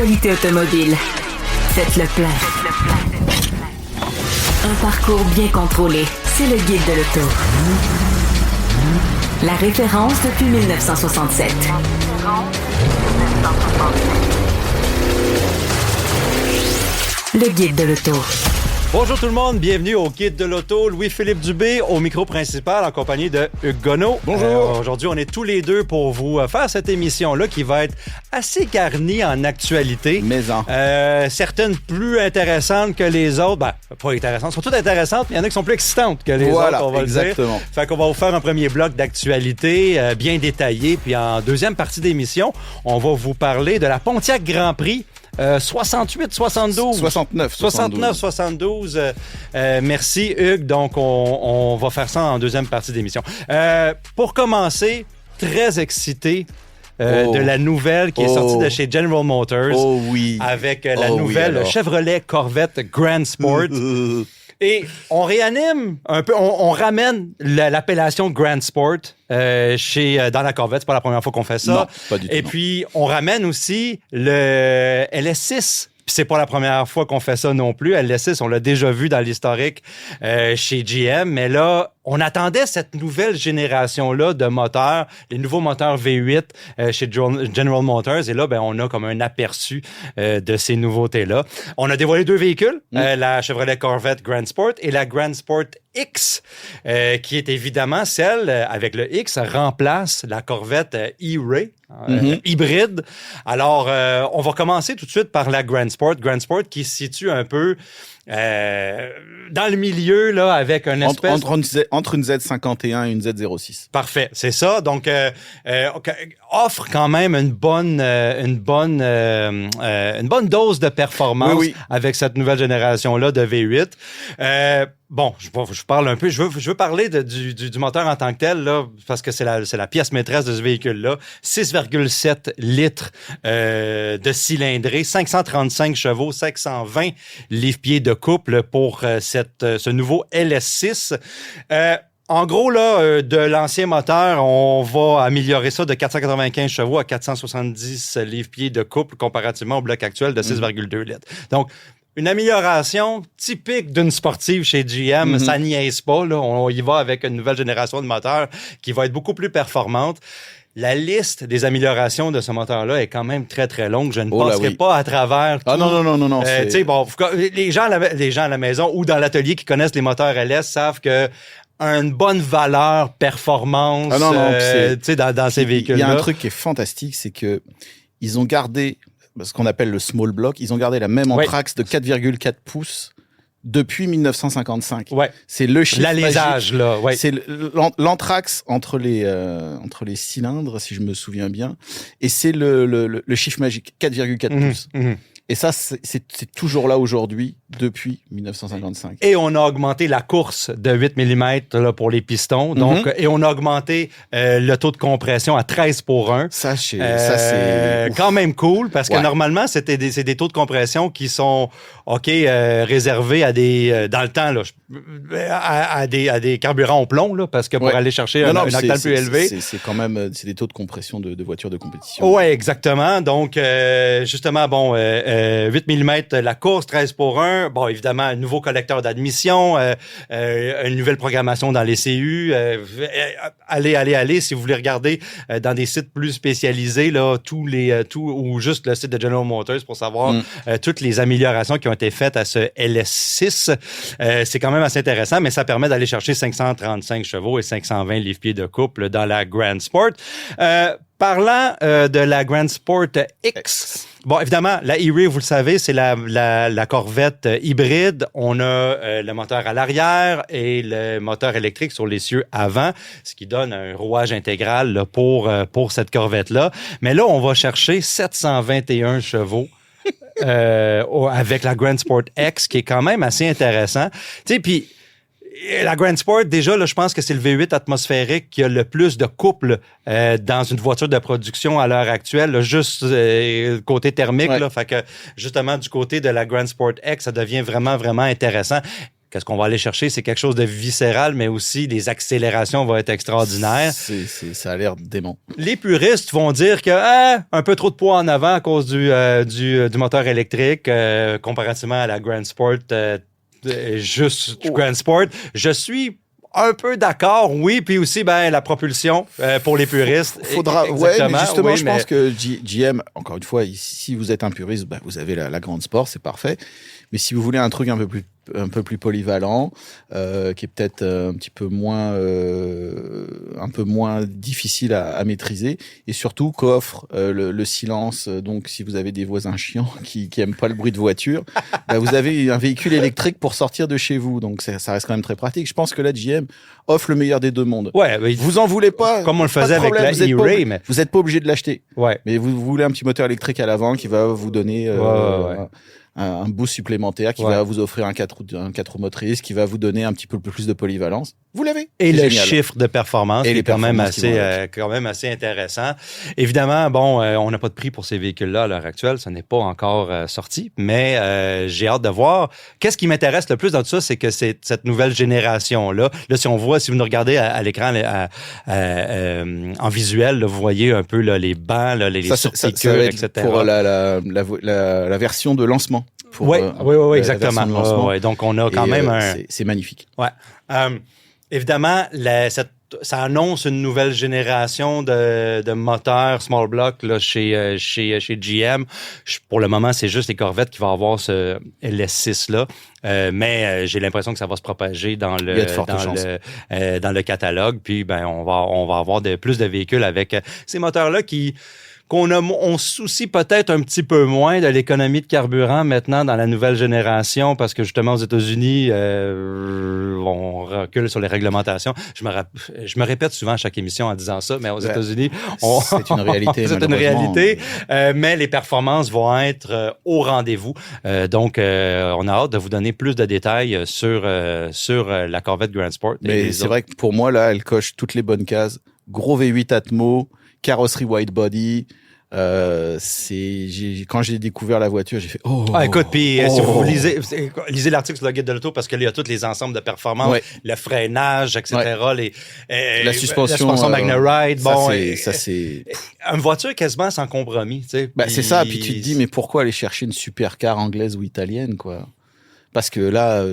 l'actualité automobile. Faites le plein. Un parcours bien contrôlé. C'est le Guide de l'auto. La référence depuis 1967. Le Guide de l'auto. Bonjour tout le monde, bienvenue au Guide de l'auto. Louis-Philippe Dubé au micro principal en compagnie de Hugues Gonneau. Bonjour. Aujourd'hui, on est tous les deux pour vous faire cette émission-là qui va être assez garnie en actualité. Certaines plus intéressantes que les autres. Ben, pas intéressantes, sont toutes intéressantes, mais il y en a qui sont plus excitantes que les autres, on va exactement. le dire. Fait qu'on va vous faire un premier bloc d'actualité bien détaillé. Puis en deuxième partie d'émission, on va vous parler de la Pontiac Grand Prix. 68-72. 69-72. Merci, Hugues. Donc, on va faire ça en deuxième partie d'émission. Pour commencer, très excité de la nouvelle qui est sortie de chez General Motors. Oh oui. Avec la nouvelle Chevrolet Corvette Grand Sport. Et on réanime un peu, on ramène l'appellation Grand Sport dans la Corvette. C'est pas la première fois qu'on fait ça. Non, pas du tout. Et puis, on ramène aussi le LS6. Puis c'est pas la première fois qu'on fait ça non plus. LS6, on l'a déjà vu dans l'historique chez GM. Mais là, on attendait cette nouvelle génération-là de moteurs, les nouveaux moteurs V8 chez General Motors. Et là, ben, on a comme un aperçu de ces nouveautés-là. On a dévoilé deux véhicules, la Chevrolet Corvette Grand Sport et la Grand Sport X, qui est évidemment celle, avec le X, remplace la Corvette E-Ray. Hybride. Alors, on va commencer tout de suite par la Grand Sport. Grand Sport qui se situe un peu dans le milieu, là, avec un espèce... Entre une Z51 et une Z06. Parfait, c'est ça. Donc, offre quand même une bonne dose de performance avec cette nouvelle génération-là de V8. Bon, je parle un peu. Je veux parler du moteur en tant que tel, là, parce que c'est la pièce maîtresse de ce véhicule-là. 6,7 litres de cylindrée, 535 chevaux, 520 livres-pieds de couple pour ce nouveau LS6. En gros, là, de l'ancien moteur, on va améliorer ça de 495 chevaux à 470 livres-pieds de couple comparativement au bloc actuel de 6,2 litres. Donc, une amélioration typique d'une sportive chez GM, ça niaise pas. Là. On y va avec une nouvelle génération de moteurs qui va être beaucoup plus performante. La liste des améliorations de ce moteur-là est quand même très, très longue. Je ne passerai pas à travers tout. Ah non. Tu sais, bon, les gens à la maison ou dans l'atelier qui connaissent les moteurs LS savent que une bonne valeur, performance dans ces véhicules-là. Il y a un truc qui est fantastique, c'est que ils ont gardé ce qu'on appelle le small block. Ils ont gardé la même anthrax de 4,4 pouces depuis 1955. Ouais. C'est le chiffre l'alésage, là. Ouais. C'est l'anthrax entre les cylindres, si je me souviens bien. Et c'est le chiffre magique, 4,4 pouces. Et ça, c'est toujours là aujourd'hui, depuis 1955. Et on a augmenté la course de 8 mm là, pour les pistons. Donc, et on a augmenté le taux de compression à 13:1. Ça, c'est quand même cool, parce que normalement, c'est des taux de compression qui sont réservés à des dans le temps là, à des carburants au plomb, là, parce que pour aller chercher un octane plus élevé. C'est quand même des taux de compression de voitures de compétition. Oui, exactement. Donc, justement, 8 mm la course, 13:1. Bon, évidemment, un nouveau collecteur d'admission, une nouvelle programmation dans les CU. Allez, si vous voulez regarder dans des sites plus spécialisés, là, ou juste le site de General Motors pour savoir toutes les améliorations qui ont été faites à ce LS6. C'est quand même assez intéressant, mais ça permet d'aller chercher 535 chevaux et 520 livres-pieds de couple dans la Grand Sport. Parlant de la Grand Sport X, bon, évidemment, la E-Ray, vous le savez, c'est la Corvette hybride. On a le moteur à l'arrière et le moteur électrique sur l'essieu avant, ce qui donne un rouage intégral là, pour cette Corvette-là. Mais là, on va chercher 721 chevaux. Avec la Grand Sport X, qui est quand même assez intéressant. Tu sais, puis la Grand Sport, déjà, là, je pense que c'est le V8 atmosphérique qui a le plus de couple dans une voiture de production à l'heure actuelle, là, juste côté thermique. Là, fait que, justement, du côté de la Grand Sport X, ça devient vraiment, vraiment intéressant. qu'est-ce qu'on va aller chercher? C'est quelque chose de viscéral, mais aussi les accélérations vont être extraordinaires. Ça a l'air dément. Les puristes vont dire que un peu trop de poids en avant à cause du moteur électrique, comparativement à la Grand Sport, Grand Sport. Je suis un peu d'accord, oui, puis aussi la propulsion pour les puristes. Faudra, ouais, mais justement, je pense que GM, encore une fois, si vous êtes un puriste, vous avez la Grand Sport, c'est parfait. Mais si vous voulez un truc un peu plus polyvalent, qui est peut-être un peu moins difficile à maîtriser, et surtout qu'offre le silence. Donc, si vous avez des voisins chiants qui aiment pas le bruit de voiture, vous avez un véhicule électrique pour sortir de chez vous. Donc, ça reste quand même très pratique. Je pense que la GM offre le meilleur des deux mondes. Ouais, vous en voulez pas. Comme on le faisait avec la E-Ray, mais vous n'êtes pas obligé de l'acheter. Ouais. Mais vous voulez un petit moteur électrique à l'avant qui va vous donner un boost supplémentaire, qui va vous offrir un 4 roues motrices, qui va vous donner un petit peu plus de polyvalence. Vous l'avez. Et le chiffre de performance est quand même assez intéressant. Évidemment, on n'a pas de prix pour ces véhicules-là à l'heure actuelle. Ça n'est pas encore sorti, mais j'ai hâte de voir. Qu'est-ce qui m'intéresse le plus dans tout ça, c'est que c'est cette nouvelle génération-là. Là, si vous nous regardez à l'écran en visuel, là, vous voyez un peu les bancs, les surpiqûres, etc. Pour la version de lancement. Oui, exactement. Donc, on a quand même c'est magnifique. Ouais. Évidemment, ça annonce une nouvelle génération de moteurs small block là, chez GM. Pour le moment, c'est juste les Corvettes qui vont avoir ce LS6-là. Mais j'ai l'impression que ça va se propager dans le catalogue. Puis, on va avoir plus de véhicules avec ces moteurs-là on soucie peut-être un petit peu moins de l'économie de carburant maintenant dans la nouvelle génération parce que justement aux États-Unis, on recule sur les réglementations. Je me répète souvent à chaque émission en disant ça, mais aux États-Unis, c'est une réalité. C'est une réalité, mais les performances vont être au rendez-vous. Donc, on a hâte de vous donner plus de détails sur la Corvette Grand Sport. Mais c'est vrai que pour moi, là, elle coche toutes les bonnes cases. Gros V8 Atmo, carrosserie wide body. Quand j'ai découvert la voiture, j'ai fait écoute, puis si vous lisez l'article sur le guide de l'auto parce qu'il y a tous les ensembles de performance, le freinage, etc., la suspension Magna-Ride, c'est une voiture quasiment sans compromis, tu sais. C'est ça, puis tu te dis mais pourquoi aller chercher une supercar anglaise ou italienne, quoi? Parce que là,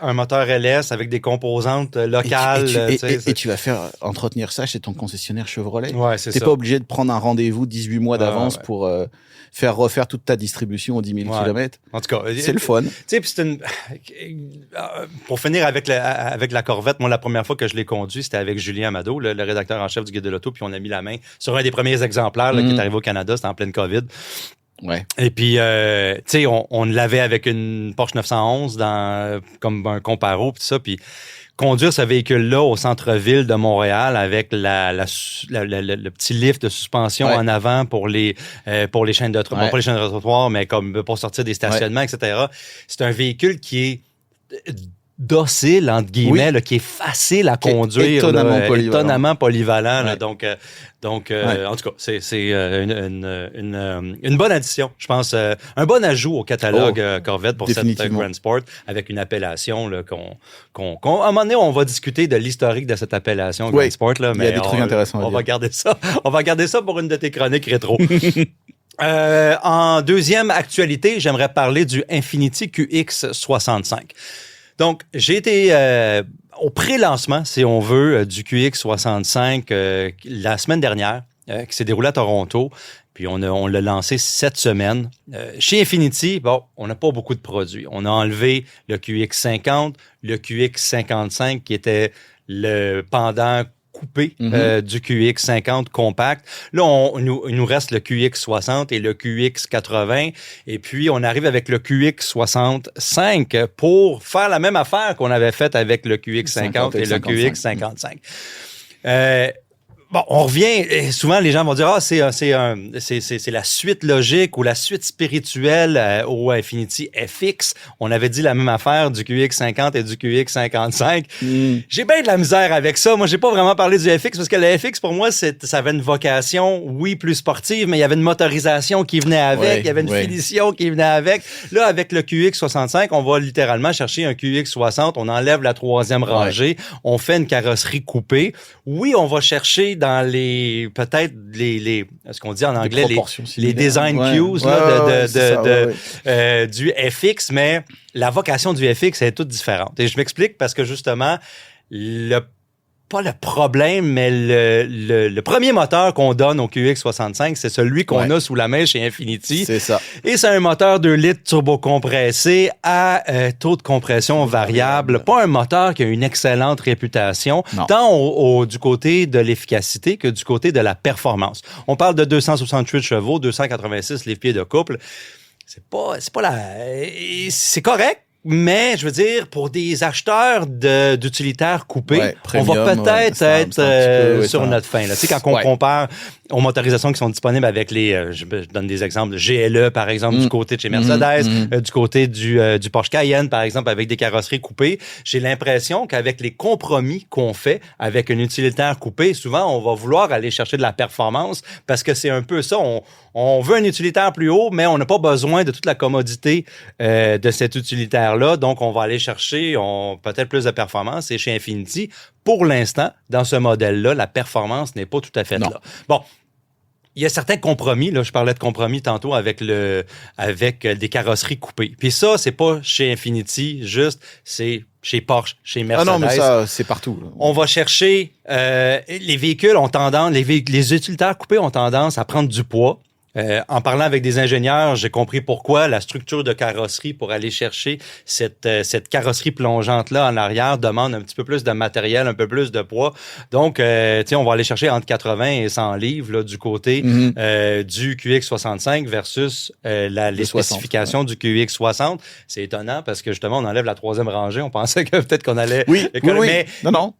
un moteur LS avec des composantes locales. Et tu vas faire entretenir ça chez ton concessionnaire Chevrolet. Ouais, c'est ça. T'es pas obligé de prendre un rendez-vous 18 mois d'avance pour faire refaire toute ta distribution aux 10 000 km. En tout cas, c'est le fun. Tu sais, pour finir avec la Corvette, moi, la première fois que je l'ai conduit, c'était avec Julien Amado, le rédacteur en chef du Guide de l'auto, puis on a mis la main sur un des premiers exemplaires qui est arrivé au Canada, c'était en pleine COVID. Ouais. Et puis, tu sais, on l'avait avec une Porsche 911 comme un comparo, puis ça, puis conduire ce véhicule-là au centre-ville de Montréal avec le petit lift de suspension en avant pour les chaînes de trottoir, pas les chaînes de trottoir, mais comme pour sortir des stationnements, etc. C'est un véhicule qui est docile, entre guillemets, là, qui est facile à conduire. Étonnamment polyvalent. Là, donc, en tout cas, c'est une bonne addition, je pense. Un bon ajout au catalogue Corvette pour cette Grand Sport avec une appellation là, à un moment donné, on va discuter de l'historique de cette appellation Grand Sport. Là, mais il y a des trucs intéressants. On va garder ça. On va garder ça pour une de tes chroniques rétro. En deuxième actualité, j'aimerais parler du Infiniti QX65. Donc, j'ai été au pré-lancement, si on veut, du QX65 la semaine dernière, qui s'est déroulé à Toronto. Puis, on l'a lancé cette semaine. Chez Infiniti, on n'a pas beaucoup de produits. On a enlevé le QX50, le QX55, qui était le pendant coupé du QX50 compact. Là, il nous reste le QX60 et le QX80. Et puis, on arrive avec le QX65 pour faire la même affaire qu'on avait faite avec le QX50 et le QX55. Bon, on revient, et souvent les gens vont dire c'est la suite logique ou la suite spirituelle au Infiniti FX. On avait dit la même affaire du QX50 et du QX55. J'ai bien de la misère avec ça. Moi, j'ai pas vraiment parlé du FX parce que le FX pour moi ça avait une vocation plus sportive, mais il y avait une motorisation qui venait avec, il y avait une finition qui venait avec. Là, avec le QX65, on va littéralement chercher un QX60, on enlève la troisième rangée, on fait une carrosserie coupée. Oui, on va chercher dans peut-être les ce qu'on dit en anglais, les design cues du FX, mais la vocation du FX est toute différente. Et je m'explique parce que justement, pas le problème, mais le premier moteur qu'on donne au QX65, c'est celui qu'on a sous la main chez Infiniti. C'est ça. Et c'est un moteur 2 litres turbocompressé à taux de compression variable. Pas un moteur qui a une excellente réputation, tant du côté de l'efficacité que du côté de la performance. On parle de 268 chevaux, 286 livres-pieds de couple. C'est correct. Mais, je veux dire, pour des acheteurs d'utilitaires coupés, premium, on va peut-être être sur notre fin. Tu sais, quand on compare aux motorisations qui sont disponibles avec je donne des exemples, GLE, par exemple, du côté de chez Mercedes, du côté du Porsche Cayenne, par exemple, avec des carrosseries coupées, j'ai l'impression qu'avec les compromis qu'on fait avec un utilitaire coupé, souvent, on va vouloir aller chercher de la performance parce que c'est un peu ça. On veut un utilitaire plus haut, mais on n'a pas besoin de toute la commodité de cet utilitaire-là. Donc, on va aller chercher peut-être plus de performance. Et chez Infiniti, pour l'instant, dans ce modèle-là, la performance n'est pas tout à fait là. Bon. Il y a certains compromis, là, je parlais de compromis tantôt avec des carrosseries coupées. Puis ça, c'est pas chez Infiniti, juste, c'est chez Porsche, chez Mercedes. Ah non, mais ça, c'est partout. Là. On va chercher, les véhicules ont tendance, les utilitaires coupés ont tendance à prendre du poids. En parlant avec des ingénieurs, j'ai compris pourquoi la structure de carrosserie pour aller chercher cette carrosserie plongeante-là en arrière demande un petit peu plus de matériel, un peu plus de poids. Donc, on va aller chercher entre 80 et 100 livres là, du côté du QX65 versus les spécifications du QX60. C'est étonnant parce que justement, on enlève la troisième rangée. On pensait que peut-être qu'on allait... Oui. Mais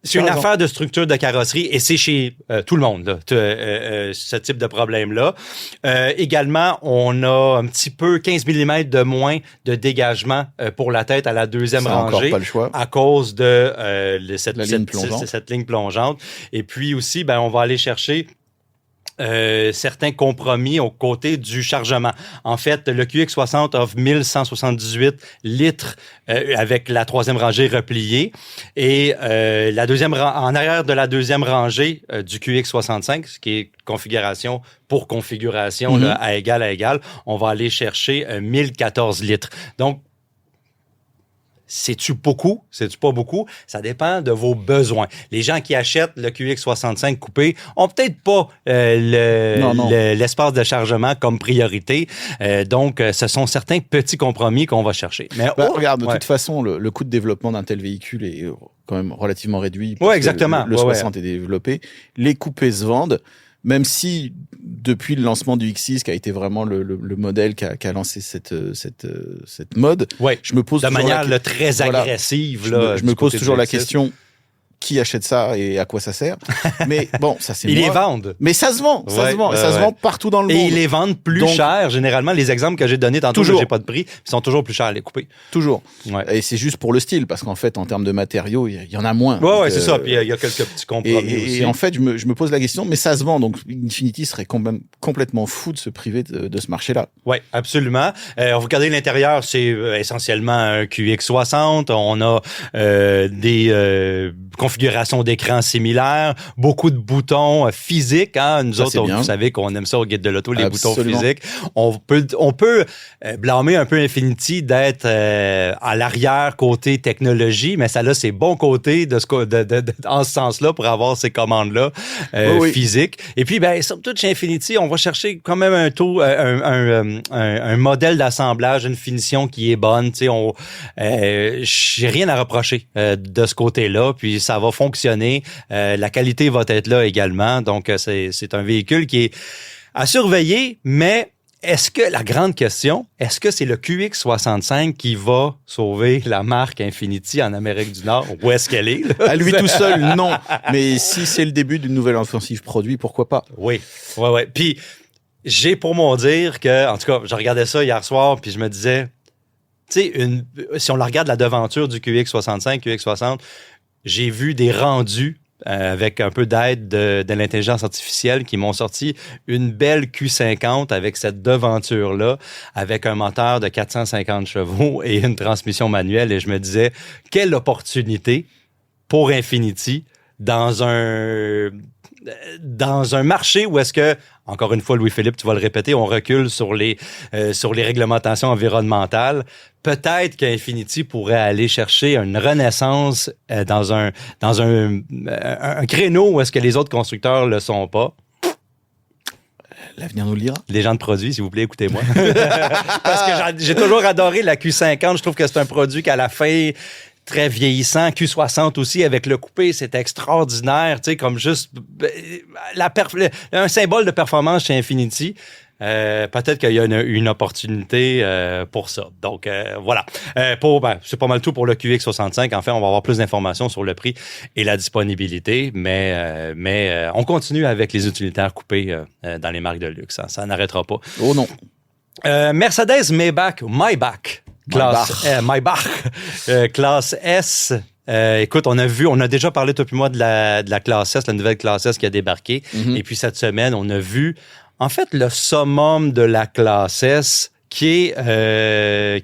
c'est une affaire de structure de carrosserie et c'est chez tout le monde, là, ce type de problème-là. Également, on a un petit peu 15 mm de moins de dégagement pour la tête à la deuxième rangée. Encore pas le choix. À cause de cette ligne plongeante. Et puis aussi, on va aller chercher certains compromis aux côtés du chargement. En fait, le QX60 offre 1178 litres avec la troisième rangée repliée et en arrière de la deuxième rangée du QX65, ce qui est configuration pour configuration là, à égal, on va aller chercher 1014 litres. Donc, c'est-tu beaucoup? C'est-tu pas beaucoup? Ça dépend de vos besoins. Les gens qui achètent le QX65 coupé ont peut-être pas l'espace de chargement comme priorité. Donc, ce sont certains petits compromis qu'on va chercher. Mais regarde, de toute façon, le coût de développement d'un tel véhicule est quand même relativement réduit. Oui, exactement. Le 60 est développé. Les coupés se vendent. Même si, depuis le lancement du X6, qui a été vraiment le modèle qui a lancé cette mode, je me pose de manière très agressive. Je me pose toujours la question, qui achète ça et à quoi ça sert? Mais bon, ça c'est Ils les vendent. Mais ça se vend, ça se vend partout dans le monde. Et ils les vendent plus cher, généralement. Les exemples que j'ai donnés tantôt, j'ai pas de prix, ils sont toujours plus chers à les couper. Toujours. Et c'est juste pour le style, parce qu'en fait, en termes de matériaux, il y en a moins. Ouais, c'est ça. Puis il y a quelques petits compromis aussi. Et en fait, je me pose la question, mais ça se vend. Donc, Infiniti serait quand même complètement fou de se priver de ce marché-là. Oui, absolument. Vous regardez l'intérieur, c'est essentiellement un QX60. On a des configuration d'écran similaire, beaucoup de boutons physiques. Nous autres, vous savez qu'on aime ça au Guide de l'auto, les boutons physiques. On peut blâmer un peu Infiniti d'être à l'arrière côté technologie, mais ça a ses bons côtés en ce sens-là pour avoir ces commandes-là physiques. Et puis, surtout chez Infiniti, on va chercher quand même un modèle d'assemblage, une finition qui est bonne. J'ai rien à reprocher de ce côté-là. Puis ça va fonctionner. La qualité va être là également. Donc, c'est un véhicule qui est à surveiller, mais est-ce que, la grande question, est-ce que c'est le QX65 qui va sauver la marque Infiniti en Amérique du Nord? Où est-ce qu'elle est? Là? À lui tout seul, non. Mais si c'est le début d'une nouvelle offensive produit, pourquoi pas? Oui, ouais. Puis, j'ai pour mon dire que, en tout cas, je regardais ça hier soir, puis je me disais, tu sais, si on la regarde la devanture du QX65, QX60, j'ai vu des rendus avec un peu d'aide de l'intelligence artificielle qui m'ont sorti une belle Q50 avec cette devanture-là, avec un moteur de 450 chevaux et une transmission manuelle. Et je me disais, quelle opportunité pour Infiniti dans un marché où est-ce que, encore une fois, Louis-Philippe, tu vas le répéter, on recule sur les réglementations environnementales. Peut-être qu'Infiniti pourrait aller chercher une renaissance dans un créneau où est-ce que les autres constructeurs le sont pas. L'avenir nous le dira. Les gens de produits, s'il vous plaît, écoutez-moi. Parce que j'ai toujours adoré la Q50. Je trouve que c'est un produit qu'à la fin, très vieillissant. Q60 aussi, avec le coupé, c'est extraordinaire. Tu sais, comme juste un symbole de performance chez Infiniti. Peut-être qu'il y a une opportunité pour ça. Donc, voilà. C'est pas mal tout pour le QX65. En fait, on va avoir plus d'informations sur le prix et la disponibilité, mais on continue avec les utilitaires coupés dans les marques de luxe. Hein. Ça n'arrêtera pas. Oh non. Mercedes Maybach, classe S. Écoute, on a déjà parlé, toi puis moi, de la classe S, la nouvelle classe S qui a débarqué. Mm-hmm. Et puis cette semaine, on a vu en fait le summum de la classe S qui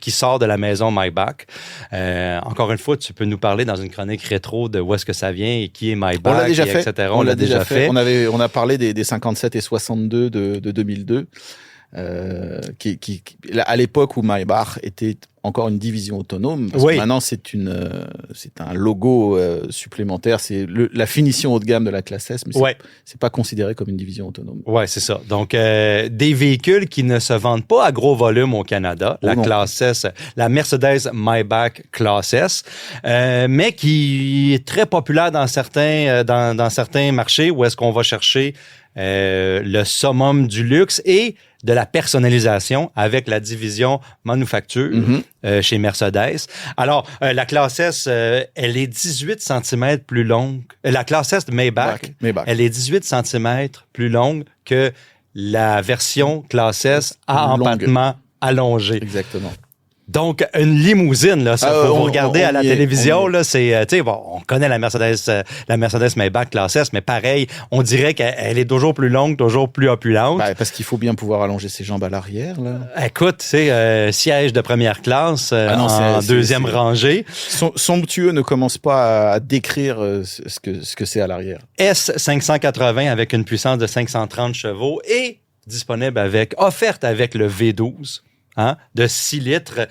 sort de la maison Maybach. Encore une fois, tu peux nous parler dans une chronique rétro de où est-ce que ça vient et qui est Maybach, on l'a déjà fait. etc. On l'a déjà fait. On a parlé des 57 et 62 de 2002. À l'époque où Maybach était encore une division autonome, parce que maintenant c'est un logo supplémentaire, c'est la finition haut de gamme de la classe S, mais c'est pas considéré comme une division autonome. Ouais, c'est ça. Donc des véhicules qui ne se vendent pas à gros volume au Canada, classe S, la Mercedes Maybach classe S, mais qui est très populaire dans certains marchés où est-ce qu'on va chercher le summum du luxe et de la personnalisation avec la division manufacture chez Mercedes. Alors, la classe S, elle est 18 cm plus longue. La classe S de Maybach, elle est 18 cm plus longue que la version classe S à empattement allongé. Exactement. Donc, une limousine, là, ça, pour vous regarder à la télévision, là, c'est, tu sais, bon, on connaît la Mercedes Maybach classe S, mais pareil, on dirait qu'elle est toujours plus longue, toujours plus opulente. Parce qu'il faut bien pouvoir allonger ses jambes à l'arrière, là. Écoute, tu sais, siège de première classe, en deuxième rangée. Somptueux ne commence pas à décrire ce que c'est à l'arrière. S580 avec une puissance de 530 chevaux et offerte avec le V12. Hein, de 6 litres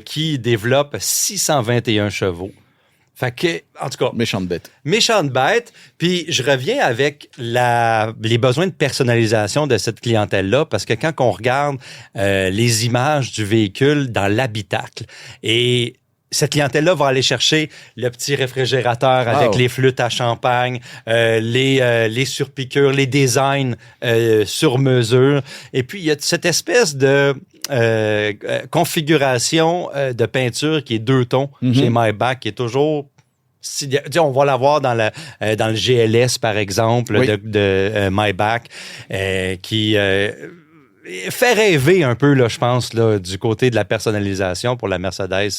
qui développe 621 chevaux. Fait que, en tout cas... Méchante bête. Méchante bête. Puis je reviens avec les besoins de personnalisation de cette clientèle-là, parce que quand on regarde les images du véhicule dans l'habitacle, et cette clientèle-là va aller chercher le petit réfrigérateur avec les flûtes à champagne, les surpiqûres, les designs sur mesure. Et puis, il y a cette espèce de configuration de peinture qui est 2 tons chez Maybach, qui est toujours... on va l'avoir dans le GLS, par exemple, de Maybach, qui... fait rêver un peu, là, je pense, là, du côté de la personnalisation pour la Mercedes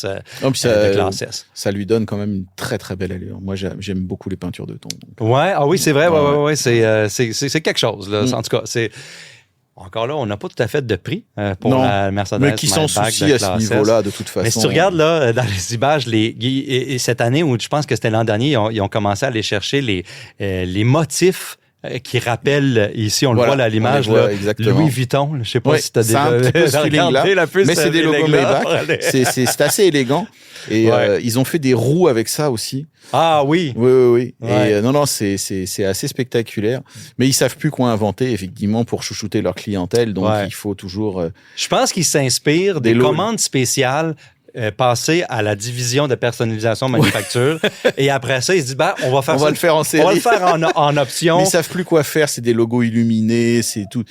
de classe S. Ça lui donne quand même une très, très belle allure. Moi, j'aime beaucoup les peintures de ton. Oui, c'est vrai. Ouais, c'est quelque chose. Là. En tout cas, c'est... Encore là, on n'a pas tout à fait de prix pour la Mercedes. Mais qui s'en soucie à ce niveau-là, de toute façon. Mais si tu regardes là, dans les images, et cette année, où je pense que c'était l'an dernier, ils ont commencé à aller chercher les motifs qui rappellent, ici, on le voit à l'image, là, Louis Vuitton. Je ne sais pas si tu as déjà regardé la puce. Mais c'est des logos Maybach. C'est assez élégant. Et ils ont fait des roues avec ça aussi. Ah oui. Oui. Ouais. Et non, c'est assez spectaculaire. Mais ils savent plus quoi inventer, effectivement, pour chouchouter leur clientèle. Donc, il faut toujours... Je pense qu'ils s'inspirent des commandes spéciales passer à la division de personnalisation manufacture. Et après ça, il se dit, on va faire va le faire en série. On va le faire en option. Mais ils savent plus quoi faire. C'est des logos illuminés. C'est tout.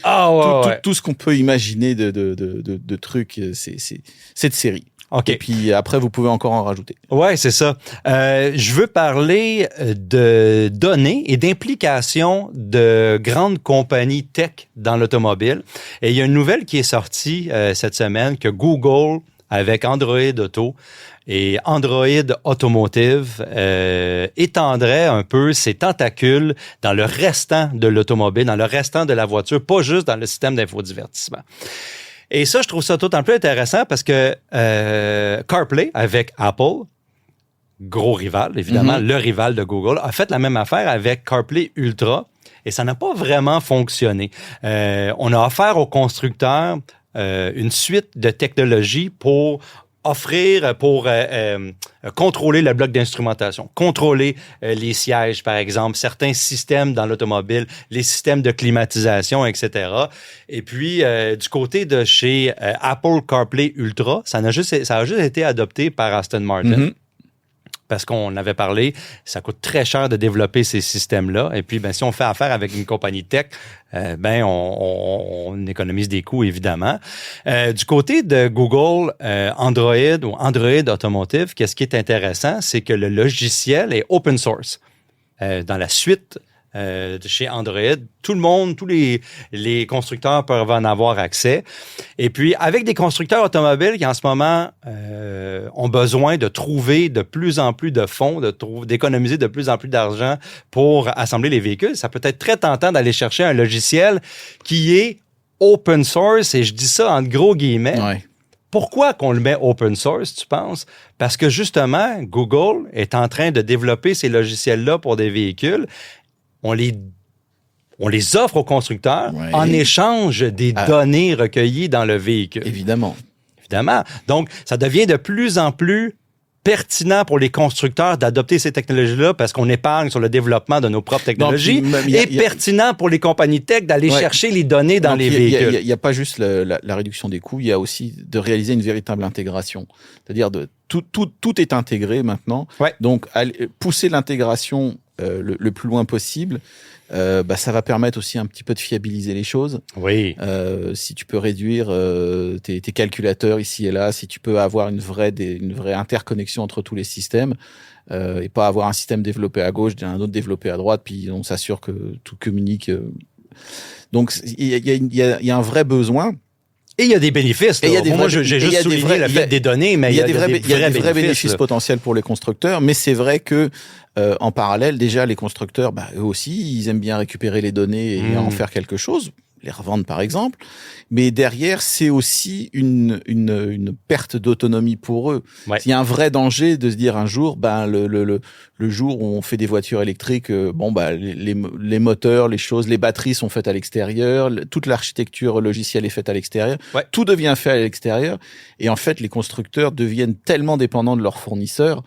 Tout ce qu'on peut imaginer de trucs. C'est de série. Okay. Et puis après, vous pouvez encore en rajouter. Ouais, c'est ça. Je veux parler de données et d'implications de grandes compagnies tech dans l'automobile. Et il y a une nouvelle qui est sortie cette semaine que Google, avec Android Auto et Android Automotive, étendrait un peu ses tentacules dans le restant de l'automobile, dans le restant de la voiture, pas juste dans le système d'infodivertissement. Et ça, je trouve ça d'autant plus intéressant parce que CarPlay, avec Apple, gros rival, évidemment, le rival de Google, a fait la même affaire avec CarPlay Ultra et ça n'a pas vraiment fonctionné. On a offert aux constructeurs une suite de technologies pour offrir, pour contrôler le bloc d'instrumentation, contrôler les sièges, par exemple, certains systèmes dans l'automobile, les systèmes de climatisation, etc. Et puis, du côté de chez Apple CarPlay Ultra, ça a juste été adopté par Aston Martin. Parce qu'on avait parlé, ça coûte très cher de développer ces systèmes-là. Et puis, si on fait affaire avec une compagnie tech, on économise des coûts, évidemment. Du côté de Google Android ou Android Automotive, qu'est-ce qui est intéressant, c'est que le logiciel est open source. Dans la suite de chez Android, tout le monde, tous les constructeurs peuvent en avoir accès. Et puis, avec des constructeurs automobiles qui, en ce moment, ont besoin de trouver de plus en plus de fonds, d'économiser de plus en plus d'argent pour assembler les véhicules, ça peut être très tentant d'aller chercher un logiciel qui est open source, et je dis ça en gros guillemets. Ouais. Pourquoi qu'on le met open source, tu penses? Parce que, justement, Google est en train de développer ces logiciels-là pour des véhicules. On les offre aux constructeurs en échange des données recueillies dans le véhicule. Évidemment. Donc, ça devient de plus en plus pertinent pour les constructeurs d'adopter ces technologies-là parce qu'on épargne sur le développement de nos propres technologies et pertinent pour les compagnies tech d'aller chercher les données dans les véhicules. Il n'y a pas juste la réduction des coûts, il y a aussi de réaliser une véritable intégration. C'est-à-dire tout est intégré maintenant. Ouais. Donc, pousser l'intégration le plus loin possible, ça va permettre aussi un petit peu de fiabiliser les choses. Oui. Si tu peux réduire tes calculateurs ici et là, si tu peux avoir une vraie interconnexion entre tous les systèmes et pas avoir un système développé à gauche et un autre développé à droite, puis on s'assure que tout communique. Donc, il y a un vrai besoin. Et il y a des bénéfices. Moi, j'ai juste souligné le fait des données, mais il y a des vrais bénéfices potentiels pour les constructeurs. Mais c'est vrai que en parallèle, déjà, les constructeurs, eux aussi, ils aiment bien récupérer les données et en faire quelque chose, les revendre par exemple. Mais derrière, c'est aussi une perte d'autonomie pour eux. Ouais. Il y a un vrai danger de se dire un jour, le jour où on fait des voitures électriques, les moteurs, les choses, les batteries sont faites à l'extérieur, toute l'architecture logicielle est faite à l'extérieur, tout devient fait à l'extérieur. Et en fait, les constructeurs deviennent tellement dépendants de leurs fournisseurs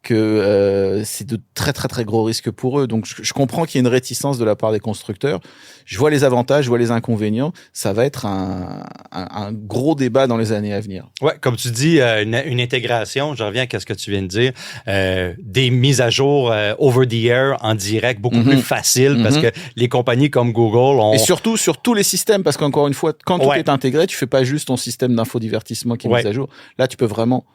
que c'est de très très très gros risques pour eux. Donc je comprends qu'il y ait une réticence de la part des constructeurs. Je vois les avantages, je vois les inconvénients. Ça va être un gros débat dans les années à venir. Ouais, comme tu dis, une intégration. Je reviens à ce que tu viens de dire. Des mises à jour over the air en direct, beaucoup plus faciles parce que les compagnies comme Google ont... Et surtout sur tous les systèmes, parce qu'encore une fois, quand tout est intégré, tu fais pas juste ton système d'infodivertissement qui est mis à jour. Là, tu peux vraiment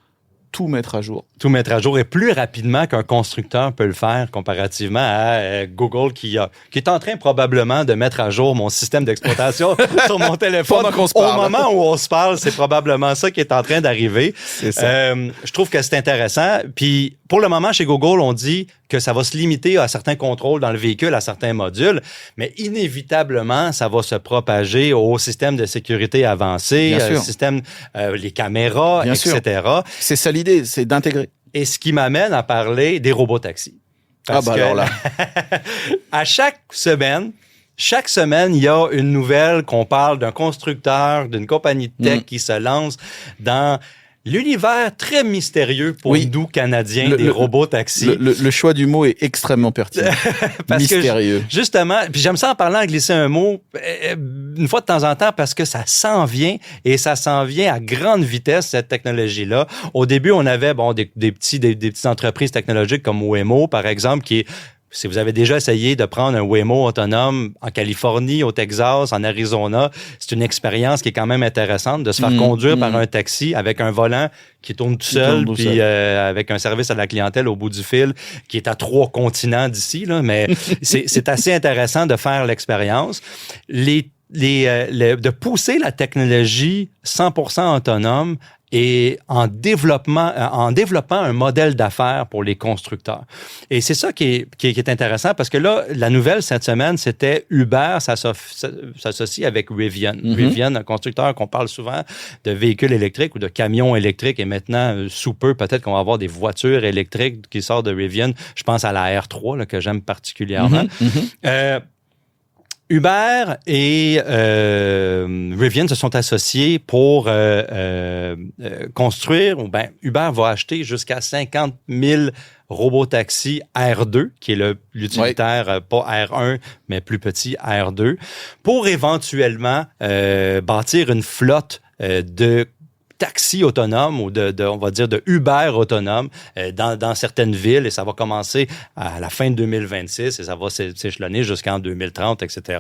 tout mettre à jour. Tout mettre à jour et plus rapidement qu'un constructeur peut le faire comparativement à Google qui est en train probablement de mettre à jour mon système d'exploitation sur mon téléphone. Au moment où on se parle, c'est probablement ça qui est en train d'arriver. C'est ça. Je trouve que c'est intéressant. Puis pour le moment, chez Google, on dit que ça va se limiter à certains contrôles dans le véhicule, à certains modules, mais inévitablement, ça va se propager au système de sécurité avancé, système, les caméras, Bien etc. Sûr. C'est ça l'idée, c'est d'intégrer. Et ce qui m'amène à parler des robots taxis. Alors là. À chaque semaine, il y a une nouvelle qu'on parle d'un constructeur, d'une compagnie de tech qui se lance dans l'univers très mystérieux pour nous, Canadiens, des robots taxis. Le choix du mot est extrêmement pertinent. Mystérieux. Justement, puis j'aime ça en parlant, glisser un mot une fois de temps en temps parce que ça s'en vient et ça s'en vient à grande vitesse, cette technologie-là. Au début, on avait des petites entreprises technologiques comme Waymo, par exemple, si vous avez déjà essayé de prendre un Waymo autonome en Californie, au Texas, en Arizona, c'est une expérience qui est quand même intéressante de se faire conduire par un taxi avec un volant qui tourne tout seul, puis avec un service à la clientèle au bout du fil qui est à 3 continents d'ici, là, mais c'est assez intéressant de faire l'expérience. De pousser la technologie 100% autonome et en développant un modèle d'affaires pour les constructeurs. Et c'est ça qui est intéressant parce que là, la nouvelle cette semaine, c'était Uber s'associe avec Rivian. Rivian, un constructeur qu'on parle souvent de véhicules électriques ou de camions électriques et maintenant, sous peu, peut-être qu'on va avoir des voitures électriques qui sortent de Rivian. Je pense à la R3 là, que j'aime particulièrement. Uber et Rivian se sont associés pour construire, ou Uber va acheter jusqu'à 50 000 robotaxis R2, qui est l'utilitaire, pas R1, mais plus petit, R2, pour éventuellement bâtir une flotte de taxi autonome ou on va dire de Uber autonome dans certaines villes et ça va commencer à la fin de 2026 et ça va s'échelonner jusqu'en 2030, etc.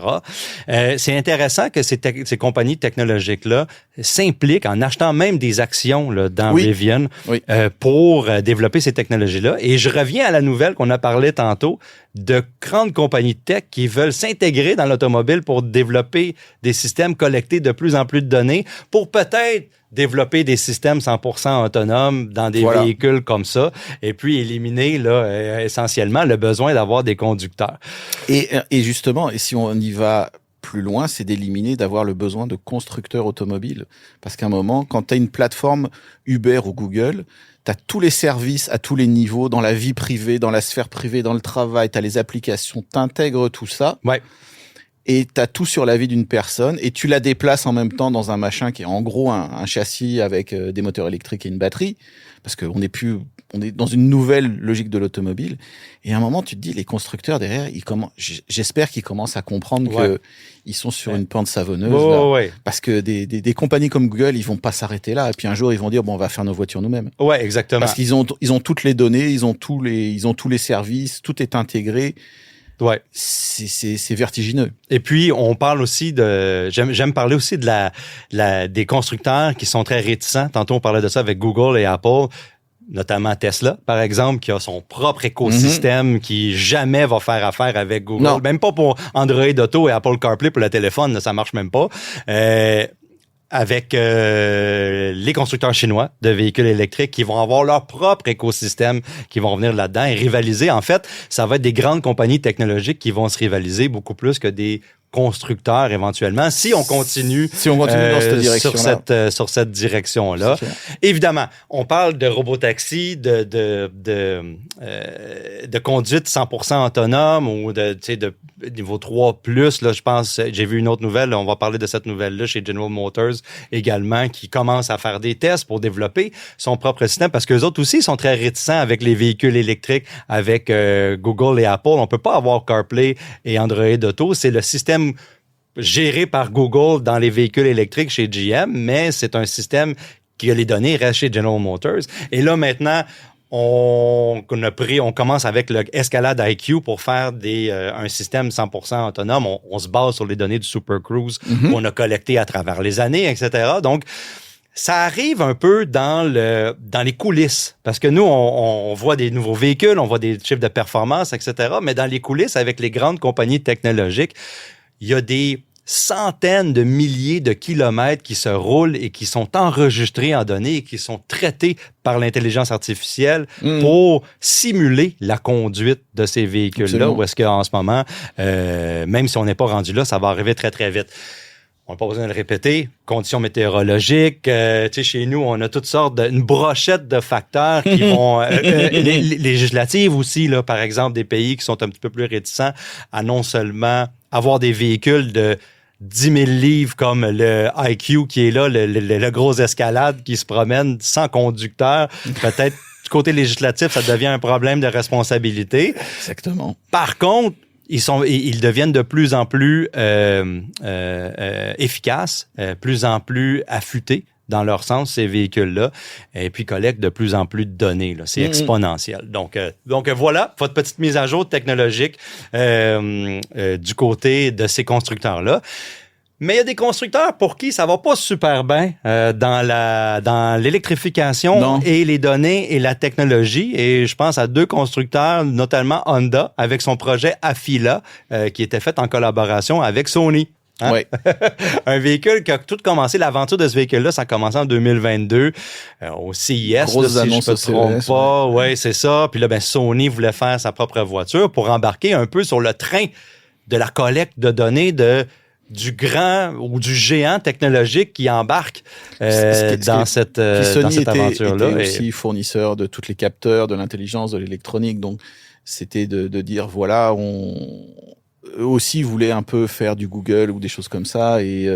C'est intéressant que ces compagnies technologiques-là s'impliquent en achetant même des actions là, dans Rivian pour développer ces technologies-là. Et je reviens à la nouvelle qu'on a parlé tantôt de grandes compagnies de tech qui veulent s'intégrer dans l'automobile pour développer des systèmes collectés de plus en plus de données pour peut-être développer des systèmes 100% autonomes dans des véhicules comme ça et puis éliminer là, essentiellement le besoin d'avoir des conducteurs. Et justement, et si on y va plus loin, c'est d'éliminer d'avoir le besoin de constructeurs automobiles. Parce qu'à un moment, quand tu as une plateforme Uber ou Google, tu as tous les services à tous les niveaux, dans la vie privée, dans la sphère privée, dans le travail, tu as les applications, tu intègres tout ça. Ouais. Et tu as tout sur la vie d'une personne et tu la déplaces en même temps dans un machin qui est en gros un châssis avec des moteurs électriques et une batterie. Parce qu'on on est dans une nouvelle logique de l'automobile. Et à un moment, tu te dis, les constructeurs derrière, j'espère qu'ils commencent à comprendre que ils sont sur une pente savonneuse. Parce que des compagnies comme Google, ils vont pas s'arrêter là. Et puis un jour, ils vont dire, bon, on va faire nos voitures nous-mêmes. Ouais, exactement. Parce qu'ils ont toutes les données, ils ont tous les services, tout est intégré. Ouais. C'est vertigineux. Et puis, on parle aussi j'aime parler aussi des constructeurs qui sont très réticents. Tantôt, on parlait de ça avec Google et Apple, notamment Tesla, par exemple, qui a son propre écosystème qui jamais va faire affaire avec Google. Non. Même pas pour Android Auto et Apple CarPlay pour le téléphone, ça marche même pas. Avec les constructeurs chinois de véhicules électriques qui vont avoir leur propre écosystème qui vont venir là-dedans et rivaliser. En fait, ça va être des grandes compagnies technologiques qui vont se rivaliser beaucoup plus que des constructeurs éventuellement si on continue dans cette direction-là. sur cette direction-là. Évidemment, on parle de robotaxi, de conduite 100% autonome ou de niveau 3+, là, je pense, j'ai vu une autre nouvelle, on va parler de cette nouvelle-là chez General Motors également, qui commence à faire des tests pour développer son propre système, parce qu'eux autres aussi sont très réticents avec les véhicules électriques, avec Google et Apple. On peut pas avoir CarPlay et Android Auto. C'est le système géré par Google dans les véhicules électriques chez GM, mais c'est un système qui a les données restent chez General Motors. Et là, maintenant, on commence avec le Escalade IQ pour faire un système 100% autonome. On se base sur les données du Super Cruise qu'on a collectées à travers les années, etc. Donc, ça arrive un peu dans les coulisses. Parce que nous, on voit des nouveaux véhicules, on voit des chiffres de performance, etc. Mais dans les coulisses, avec les grandes compagnies technologiques, il y a des centaines de milliers de kilomètres qui se roulent et qui sont enregistrés en données et qui sont traités par l'intelligence artificielle pour simuler la conduite de ces véhicules-là. Ou est-ce qu'en ce moment, même si on n'est pas rendu là, ça va arriver très, très vite. On n'a pas besoin de le répéter. Conditions météorologiques. Tu sais, chez nous, on a toutes sortes une brochette de facteurs qui vont... les législatives aussi, là, par exemple, des pays qui sont un petit peu plus réticents à non seulement avoir des véhicules de 10 000 livres comme le IQ qui est là, le gros escalade qui se promène sans conducteur, peut-être du côté législatif, ça devient un problème de responsabilité. Exactement. Par contre, ils deviennent de plus en plus efficaces, plus en plus affûtés dans leur sens, ces véhicules-là, et puis collectent de plus en plus de données. Là. C'est exponentiel. Donc voilà, votre petite mise à jour technologique du côté de ces constructeurs-là. Mais il y a des constructeurs pour qui ça va pas super bien dans l'électrification et les données et la technologie. Et je pense à 2 constructeurs, notamment Honda, avec son projet Afeela, qui était fait en collaboration avec Sony. Hein? Ouais. Un véhicule qui a tout commencé, l'aventure de ce véhicule-là, ça a commencé en 2022 au CIS, là, si je ne me trompe pas. Ouais, c'est ça. Puis là, Sony voulait faire sa propre voiture pour embarquer un peu sur le train de la collecte de données du grand ou du géant technologique qui embarque dans cette aventure-là. Était aussi fournisseur de tous les capteurs, de l'intelligence, de l'électronique. Donc, c'était de dire, voilà, eux aussi voulaient un peu faire du Google ou des choses comme ça et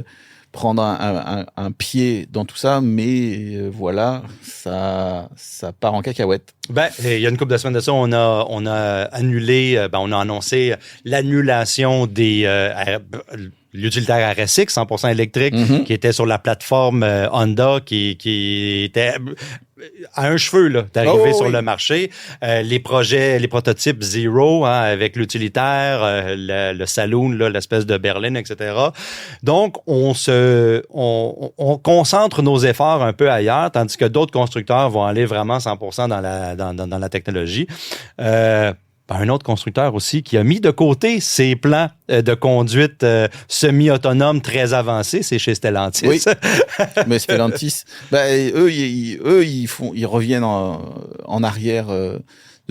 prendre un pied dans tout ça, mais voilà, ça part en cacahuète. Il y a une couple de semaines de ça, on a annulé, on a annoncé l'annulation des l'utilitaire RSX 100% électrique qui était sur la plateforme Honda qui était à un cheveu là d'arriver sur le marché. Les prototypes Zero avec l'utilitaire, le saloon, là, l'espèce de berline, etc. Donc, on concentre nos efforts un peu ailleurs, tandis que d'autres constructeurs vont aller vraiment 100% dans la technologie. Un autre constructeur aussi qui a mis de côté ses plans de conduite semi-autonome très avancés, c'est chez Stellantis. Oui, mais Stellantis, eux, ils reviennent en arrière. De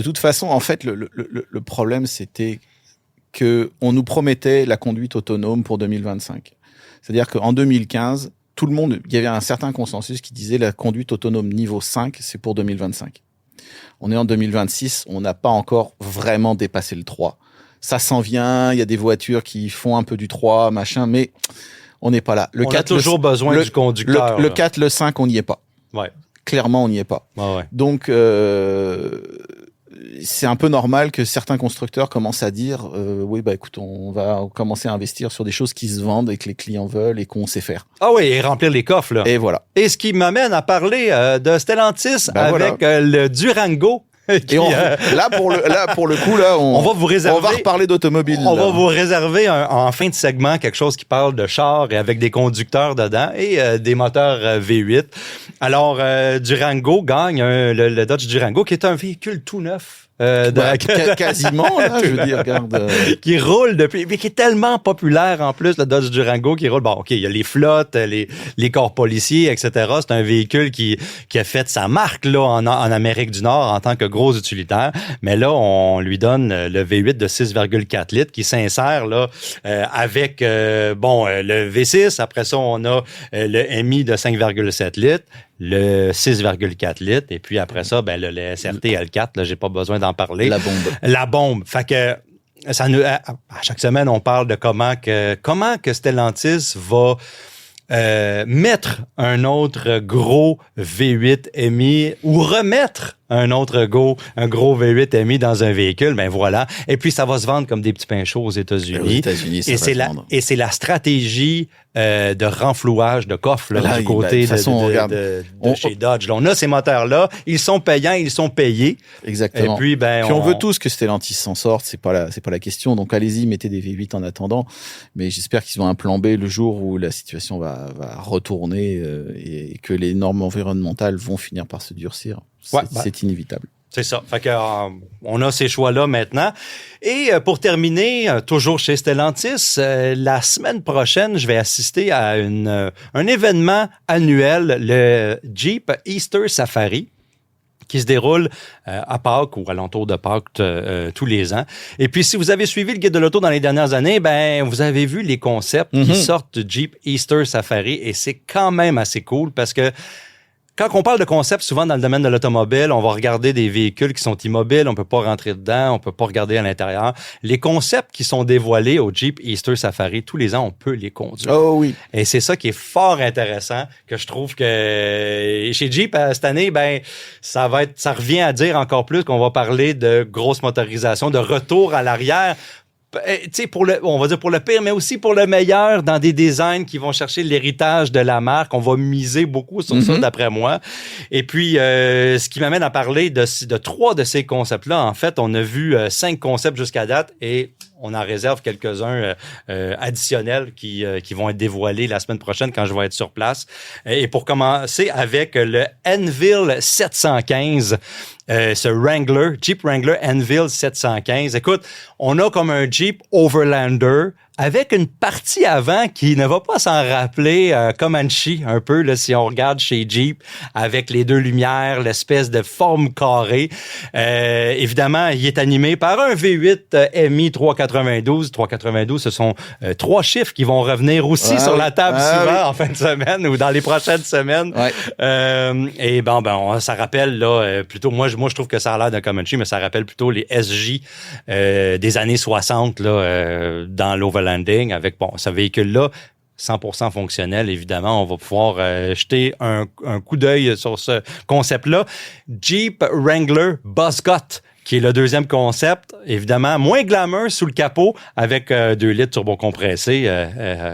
toute façon, en fait, le problème, c'était qu'on nous promettait la conduite autonome pour 2025. C'est-à-dire qu'en 2015, il y avait un certain consensus qui disait la conduite autonome niveau 5, c'est pour 2025. On est en 2026, on n'a pas encore vraiment dépassé le 3. Ça s'en vient, il y a des voitures qui font un peu du 3, machin, mais on n'est pas là. On a toujours besoin du conducteur. Le 4, le 5, on n'y est pas. Ouais. Clairement, on n'y est pas. Ouais. Donc, c'est un peu normal que certains constructeurs commencent à dire oui, écoute, on va commencer à investir sur des choses qui se vendent et que les clients veulent et qu'on sait faire. Ah oui, et remplir les coffres, là. Et voilà. Et ce qui m'amène à parler de Stellantis avec le Durango. Et là, pour le coup, là, on va vous réserver. On va reparler d'automobile. On va vous réserver en fin de segment quelque chose qui parle de char et avec des conducteurs dedans et des moteurs V8. Alors, Durango gagne le Dodge Durango, qui est un véhicule tout neuf. Quasiment, là, je veux dire, regarde. Qui roule depuis, mais qui est tellement populaire en plus, le Dodge Durango qui roule. Bon, OK, il y a les flottes, les corps policiers, etc. C'est un véhicule qui a fait sa marque là en Amérique du Nord en tant que gros utilitaire. Mais là, on lui donne le V8 de 6,4 litres qui s'insère là avec le V6. Après ça, on a le MI de 5,7 litres. Le 6,4 litres. Et puis après ça, le SRT L4, là, j'ai pas besoin d'en parler. La bombe. Fait que à chaque semaine, on parle de comment que Stellantis va mettre un autre gros V8 MI ou remettre un gros V8 MI dans un véhicule, voilà. Et puis, ça va se vendre comme des petits pains chauds aux États-Unis. Et c'est la stratégie de renflouage de coffre là, du côté de chez Dodge. Là, on a ces moteurs-là, ils sont payants, ils sont payés. Exactement. Et puis, on veut tous que Stellantis s'en sorte, c'est pas la question. Donc, allez-y, mettez des V8 en attendant. Mais j'espère qu'ils ont un plan B le jour où la situation va retourner et que les normes environnementales vont finir par se durcir. C'est inévitable. C'est ça. Fait que on a ces choix-là maintenant. Et pour terminer, toujours chez Stellantis, la semaine prochaine, je vais assister à un événement annuel, le Jeep Easter Safari, qui se déroule à Pâques ou alentour de Pâques tous les ans. Et puis, si vous avez suivi le Guide de l'auto dans les dernières années, vous avez vu les concepts qui sortent du Jeep Easter Safari et c'est quand même assez cool parce que quand on parle de concept, souvent dans le domaine de l'automobile, on va regarder des véhicules qui sont immobiles, on peut pas rentrer dedans, on peut pas regarder à l'intérieur. Les concepts qui sont dévoilés au Jeep Easter Safari, tous les ans, on peut les conduire. Oh oui. Et c'est ça qui est fort intéressant, que je trouve que chez Jeep, cette année, ben, ça revient à dire encore plus qu'on va parler de grosse motorisation, de retour à l'arrière. Tu sais, on va dire pour le pire, mais aussi pour le meilleur, dans des designs qui vont chercher l'héritage de la marque. On va miser beaucoup sur ça, d'après moi. Et puis, ce qui m'amène à parler de 3 de ces concepts-là. En fait, on a vu 5 concepts jusqu'à date et on en réserve quelques-uns additionnels qui vont être dévoilés la semaine prochaine quand je vais être sur place. Et pour commencer avec le Enville 715, ce Wrangler, Jeep Wrangler Enville 715. Écoute, on a comme un Jeep Overlander avec une partie avant qui ne va pas s'en rappeler Comanche un peu, là, si on regarde chez Jeep, avec les 2 lumières, l'espèce de forme carrée. Évidemment, il est animé par un V8 MI 392. 392, ce sont 3 chiffres qui vont revenir aussi sur la table souvent en fin de semaine ou dans les prochaines semaines. Ouais. Et ça rappelle là plutôt, moi je trouve que ça a l'air d'un Comanche, mais ça rappelle plutôt les SJ des années 60 là, dans l'Overlanding avec ce véhicule-là 100% fonctionnel, évidemment. On va pouvoir jeter un coup d'œil sur ce concept-là. Jeep Wrangler Buzzcut, qui est le deuxième concept, évidemment, moins glamour sous le capot avec 2 litres turbocompressés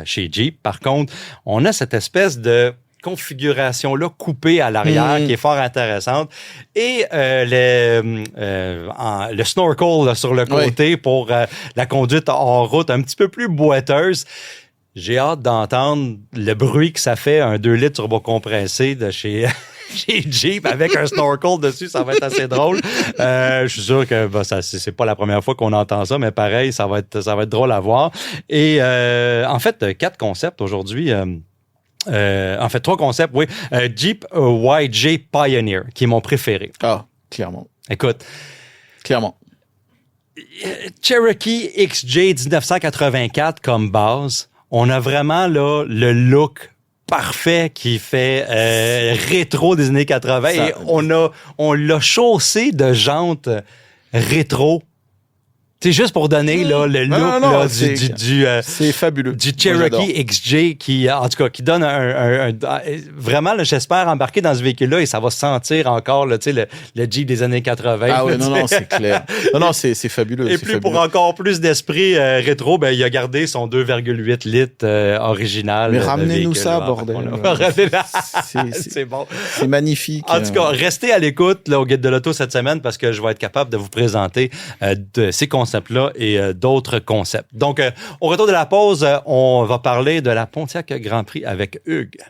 chez Jeep. Par contre, on a cette espèce de configuration-là coupée à l'arrière qui est fort intéressante. Et le snorkel là, sur le côté pour la conduite en route un petit peu plus boiteuse. J'ai hâte d'entendre le bruit que ça fait, un 2 litres turbocompressé de chez Jeep avec un snorkel dessus. Ça va être assez drôle. Je suis sûr que c'est pas la première fois qu'on entend ça, mais pareil, ça va être drôle à voir. Et en fait, 4 concepts aujourd'hui. En fait, 3 concepts, oui. Jeep YJ Pioneer, qui est mon préféré. Ah, clairement. Écoute. Clairement. Cherokee XJ 1984 comme base. On a vraiment là le look parfait qui fait rétro des années 80. Et on l'a chaussé de jantes rétro. C'est juste pour donner là, le look c'est fabuleux. Du Cherokee XJ qui, en tout cas, qui donne vraiment, là, j'espère embarquer dans ce véhicule-là et ça va se sentir encore là, le Jeep des années 80. Ah oui, non, c'est clair. Non, c'est fabuleux. Et puis pour encore plus d'esprit rétro, il a gardé son 2,8 litres original. Mais ramenez-nous ça, bordel. C'est bon. C'est magnifique. En tout cas, restez à l'écoute là, au Guide de l'Auto cette semaine parce que je vais être capable de vous présenter de ces concepts-là et d'autres concepts. Donc, au retour de la pause, on va parler de la Pontiac Grand Prix avec Hugues.